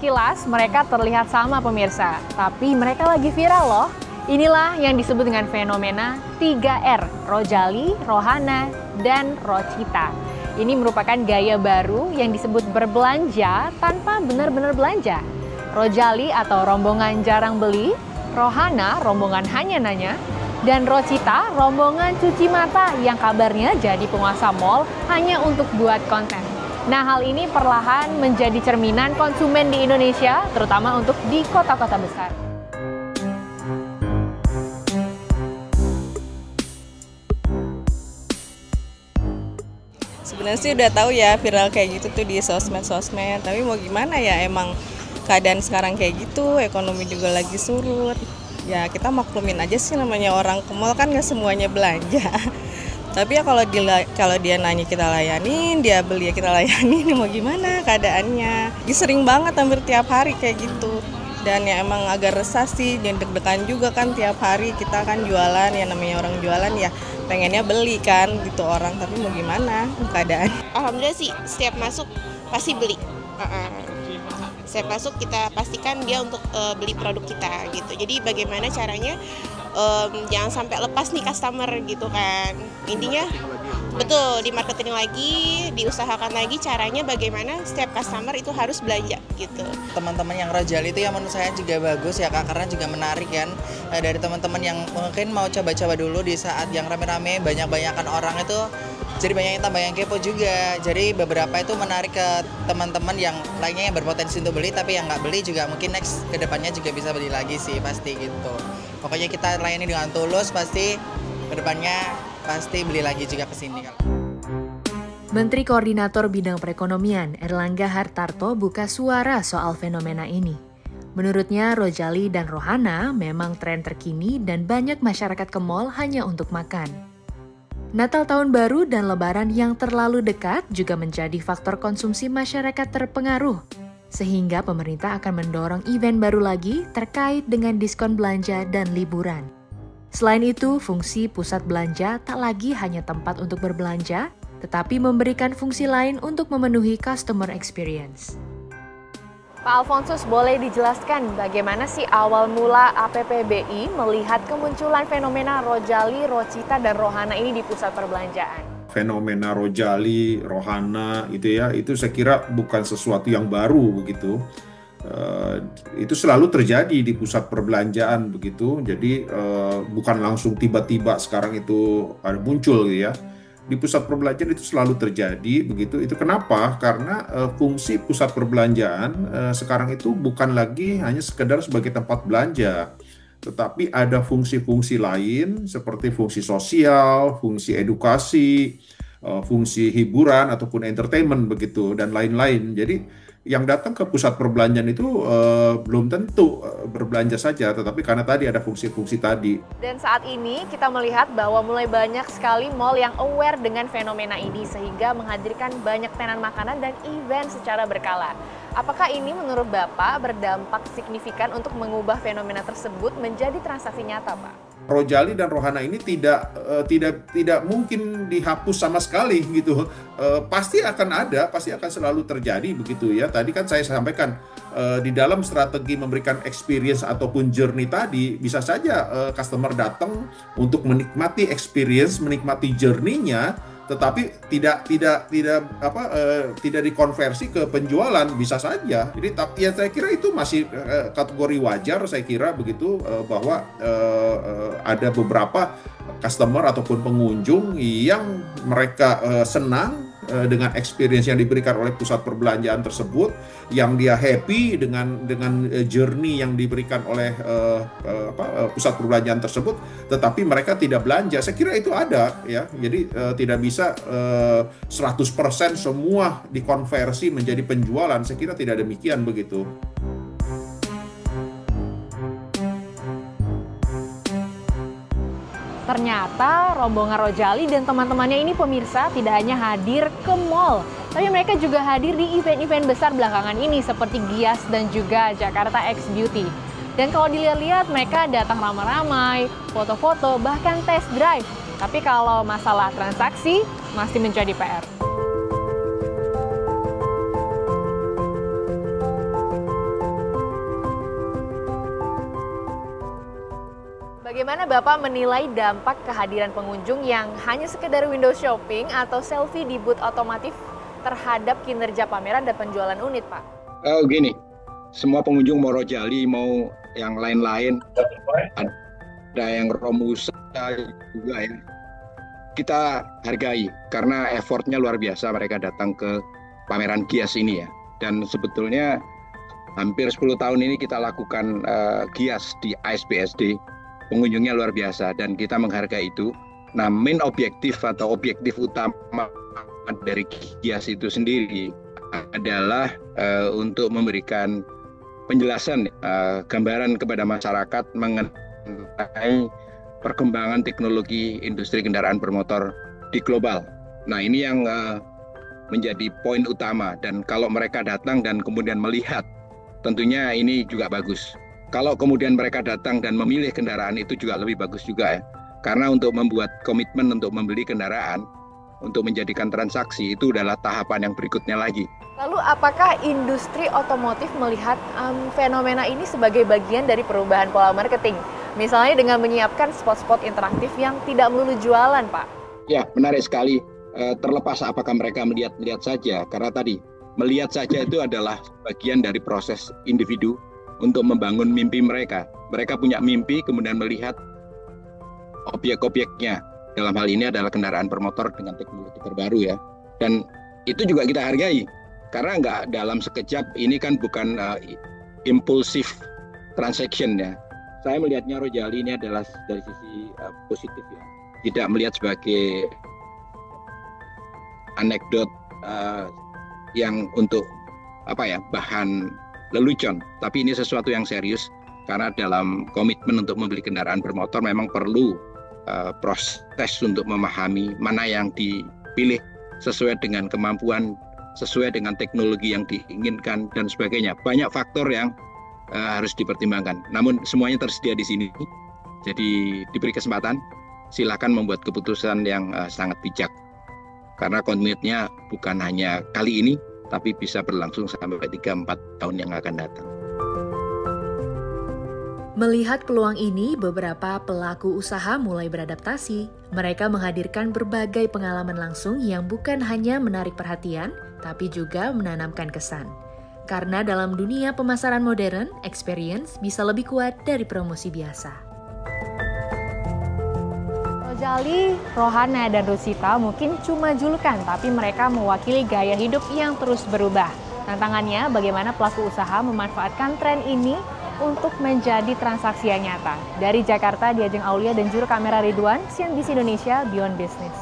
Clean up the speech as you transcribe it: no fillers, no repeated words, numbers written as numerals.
Sekilas mereka terlihat sama pemirsa, tapi mereka lagi viral loh. Inilah yang disebut dengan fenomena 3R, Rojali, Rohana, dan Rocita. Ini merupakan gaya baru yang disebut berbelanja tanpa benar-benar belanja. Rojali atau rombongan jarang beli, Rohana rombongan hanya nanya, dan Rocita rombongan cuci mata yang kabarnya jadi penguasa mall hanya untuk buat konten. Nah, hal ini perlahan menjadi cerminan konsumen di Indonesia, terutama untuk di kota-kota besar. Sebenarnya sih udah tahu ya viral kayak gitu tuh di sosmed, tapi mau gimana ya, emang keadaan sekarang kayak gitu, ekonomi juga lagi surut. Ya kita maklumin aja sih, namanya orang ke mall kan nggak semuanya belanja. Tapi ya kalau dia nanya kita layanin, dia beli ya kita layanin, mau gimana keadaannya. Sering banget hampir tiap hari kayak gitu. Dan ya emang agak resah sih, dan deg-degan juga kan tiap hari kita kan jualan, ya namanya orang jualan ya pengennya beli kan gitu orang, tapi mau gimana keadaan. Alhamdulillah sih setiap masuk pasti beli. Setiap masuk kita pastikan dia untuk beli produk kita gitu. Jadi bagaimana caranya jangan sampai lepas nih customer gitu kan. Intinya betul, di marketing lagi, diusahakan lagi caranya bagaimana setiap customer itu harus belanja gitu. Teman-teman yang Rojali itu ya menurut saya juga bagus ya Kak, karena juga menarik kan. Dari teman-teman yang mungkin mau coba-coba dulu di saat yang rame-rame banyak-banyakan orang itu, jadi banyak yang tambah yang kepo juga. Jadi beberapa itu menarik ke teman-teman yang lainnya yang berpotensi untuk beli, tapi yang nggak beli juga mungkin next kedepannya juga bisa beli lagi sih, pasti gitu. Pokoknya kita layani dengan tulus, pasti kedepannya pasti beli lagi juga ke sini. Menteri Koordinator Bidang Perekonomian Erlangga Hartarto buka suara soal fenomena ini. Menurutnya, Rojali dan Rohana memang tren terkini dan banyak masyarakat ke mall hanya untuk makan. Natal Tahun Baru dan Lebaran yang terlalu dekat juga menjadi faktor konsumsi masyarakat terpengaruh, sehingga pemerintah akan mendorong event baru lagi terkait dengan diskon belanja dan liburan. Selain itu, fungsi pusat belanja tak lagi hanya tempat untuk berbelanja, tetapi memberikan fungsi lain untuk memenuhi customer experience. Pak Alfonsus, boleh dijelaskan bagaimana sih awal mula APPBI melihat kemunculan fenomena Rojali, Rocita, dan Rohana ini di pusat perbelanjaan? Fenomena Rojali, Rohana itu saya kira bukan sesuatu yang baru begitu. Itu selalu terjadi di pusat perbelanjaan begitu. Jadi bukan langsung tiba-tiba sekarang itu ada muncul gitu ya. Di pusat perbelanjaan itu selalu terjadi begitu. Itu kenapa? Karena fungsi pusat perbelanjaan sekarang itu bukan lagi hanya sekedar sebagai tempat belanja, tetapi ada fungsi-fungsi lain seperti fungsi sosial, fungsi edukasi, fungsi hiburan ataupun entertainment begitu, dan lain-lain. Jadi yang datang ke pusat perbelanjaan itu belum tentu berbelanja saja, tetapi karena tadi ada fungsi-fungsi tadi. Dan saat ini kita melihat bahwa mulai banyak sekali mall yang aware dengan fenomena ini sehingga menghadirkan banyak tenan makanan dan event secara berkala. Apakah ini menurut Bapak berdampak signifikan untuk mengubah fenomena tersebut menjadi transaksi nyata, Pak? Rojali dan Rohana ini tidak mungkin dihapus sama sekali gitu. Pasti akan ada, pasti akan selalu terjadi begitu ya. Tadi kan saya sampaikan di dalam strategi memberikan experience ataupun journey tadi, bisa saja customer datang untuk menikmati experience, menikmati journey-nya, tetapi tidak dikonversi ke penjualan, bisa saja. Jadi ya saya kira itu masih kategori wajar, saya kira begitu, bahwa ada beberapa customer ataupun pengunjung yang mereka senang dengan experience yang diberikan oleh pusat perbelanjaan tersebut, yang dia happy dengan journey yang diberikan oleh pusat perbelanjaan tersebut, tetapi mereka tidak belanja. Saya kira itu ada ya. Jadi tidak bisa 100% semua dikonversi menjadi penjualan. Saya kira tidak demikian begitu. Ternyata rombongan Rojali dan teman-temannya ini pemirsa tidak hanya hadir ke mall, tapi mereka juga hadir di event-event besar belakangan ini seperti Gias dan juga Jakarta X Beauty. Dan kalau dilihat-lihat mereka datang ramai-ramai, foto-foto, bahkan test drive. Tapi kalau masalah transaksi masih menjadi PR. Bagaimana Bapak menilai dampak kehadiran pengunjung yang hanya sekedar window shopping atau selfie di booth otomotif terhadap kinerja pameran dan penjualan unit, Pak? Gini, semua pengunjung mau Rojali, mau yang lain-lain, ada yang Romusa juga ya. Kita hargai karena effortnya luar biasa mereka datang ke pameran Gias ini ya. Dan sebetulnya hampir 10 tahun ini kita lakukan Gias di ASBSD. Pengunjungnya luar biasa dan kita menghargai itu. Nah, main objektif atau objektif utama dari Gias itu sendiri adalah untuk memberikan penjelasan, gambaran kepada masyarakat mengenai perkembangan teknologi industri kendaraan bermotor di global. Nah, ini yang menjadi poin utama, dan kalau mereka datang dan kemudian melihat, tentunya ini juga bagus. Kalau kemudian mereka datang dan memilih kendaraan, itu juga lebih bagus juga ya. Karena untuk membuat komitmen untuk membeli kendaraan, untuk menjadikan transaksi, itu adalah tahapan yang berikutnya lagi. Lalu apakah industri otomotif melihat fenomena ini sebagai bagian dari perubahan pola marketing? Misalnya dengan menyiapkan spot-spot interaktif yang tidak melulu jualan, Pak? Ya, menarik sekali. Terlepas apakah mereka melihat saja, karena tadi melihat saja itu adalah bagian dari proses individu untuk membangun mimpi mereka. Mereka punya mimpi, kemudian melihat objek-objeknya. Dalam hal ini adalah kendaraan bermotor dengan teknologi terbaru ya. Dan itu juga kita hargai. Karena nggak dalam sekejap, ini kan bukan impulsif transaction ya. Saya melihatnya Rojali ini adalah dari sisi positif ya. Tidak melihat sebagai anekdot yang untuk bahan lelucon, tapi ini sesuatu yang serius karena dalam komitmen untuk membeli kendaraan bermotor memang perlu proses untuk memahami mana yang dipilih sesuai dengan kemampuan, sesuai dengan teknologi yang diinginkan dan sebagainya. Banyak faktor yang harus dipertimbangkan. Namun semuanya tersedia di sini. Jadi diberi kesempatan, silakan membuat keputusan yang sangat bijak. Karena komitmennya bukan hanya kali ini, tapi bisa berlangsung sampai 3-4 tahun yang akan datang. Melihat peluang ini, beberapa pelaku usaha mulai beradaptasi. Mereka menghadirkan berbagai pengalaman langsung yang bukan hanya menarik perhatian, tapi juga menanamkan kesan. Karena dalam dunia pemasaran modern, experience bisa lebih kuat dari promosi biasa. Rojali, Rohana, dan Rosita mungkin cuma julukan, tapi mereka mewakili gaya hidup yang terus berubah. Tantangannya bagaimana pelaku usaha memanfaatkan tren ini untuk menjadi transaksi yang nyata. Dari Jakarta, Diajeng Aulia dan juru kamera Ridwan, CNBC Indonesia, Beyond Business.